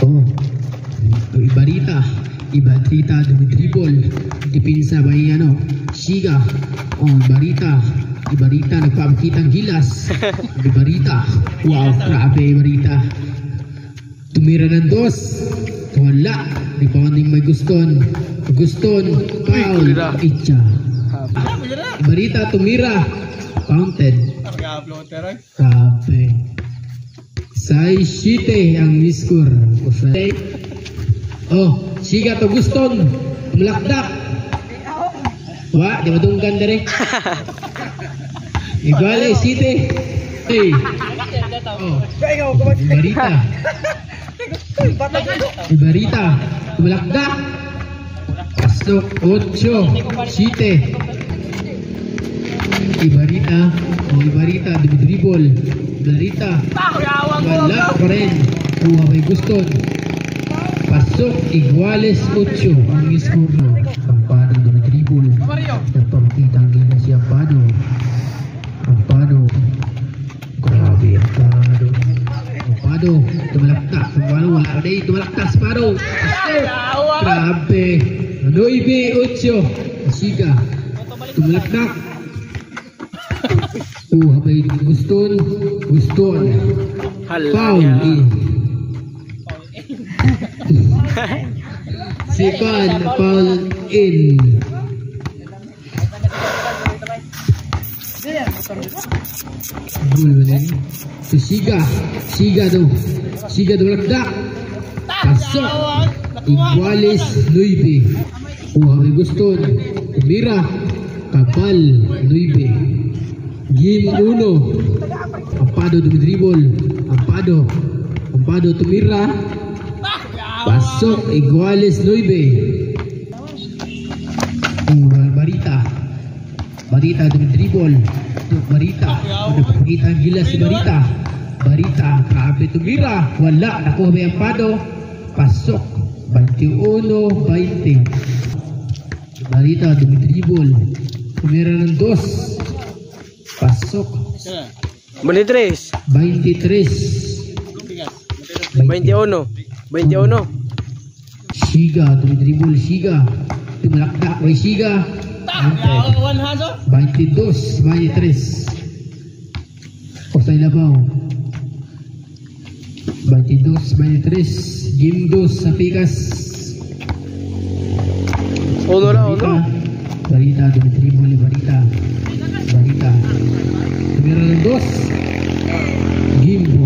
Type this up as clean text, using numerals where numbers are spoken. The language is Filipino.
Oh, Ibarita dumidribble, dipinsa by Shiga. Oh, Ibarita nagpapakitang gilas. Ibarita, wow, grabe Ibarita. Tumira ng dos, wala, rebounding may Guston, foul, itcha. Ibarita tumira, counted. Grabe. Sai Shite ang miskur. Oh, Shiga to Guston, tumlakdak. Wa, di madunggan dari. Igual Shite. Hey. Oh, Ibarita, tumlakdak. Pasok 8, Shite. Ibarita dumidribble. Ibarita wala pa rin, kuha may Guston. Pasok, Iguales 8 ang score mo. Ampado dumidribble, nagpapakitang gina si Ampado. Grabe Ampado tumalaktak, wala pa rin, tumalaktak Ampado. Grabe 9-8 Shiga tumalaktak. May Guston foul in. Second foul in. So Shiga lakdak. Pasok Iguales 9. May Guston tumira, Kapal 9. Game 1, Ampado dumidribble, Ampado tumira, pasok Iguales 9. Barita dumidribble, nagpapakita ang gilas si Barita, grabe tumira, wala, nakuha may Ampado, pasok 21-20. Barita dumidribble, tumira ng 2. Pasok 23 21 Shiga dumidribble, tumalakdak may Shiga 22-23 Osay Labaw 22-23 Game 2 sa Pikas. Barita dumidribble, Barita tumira ng 2. Game 2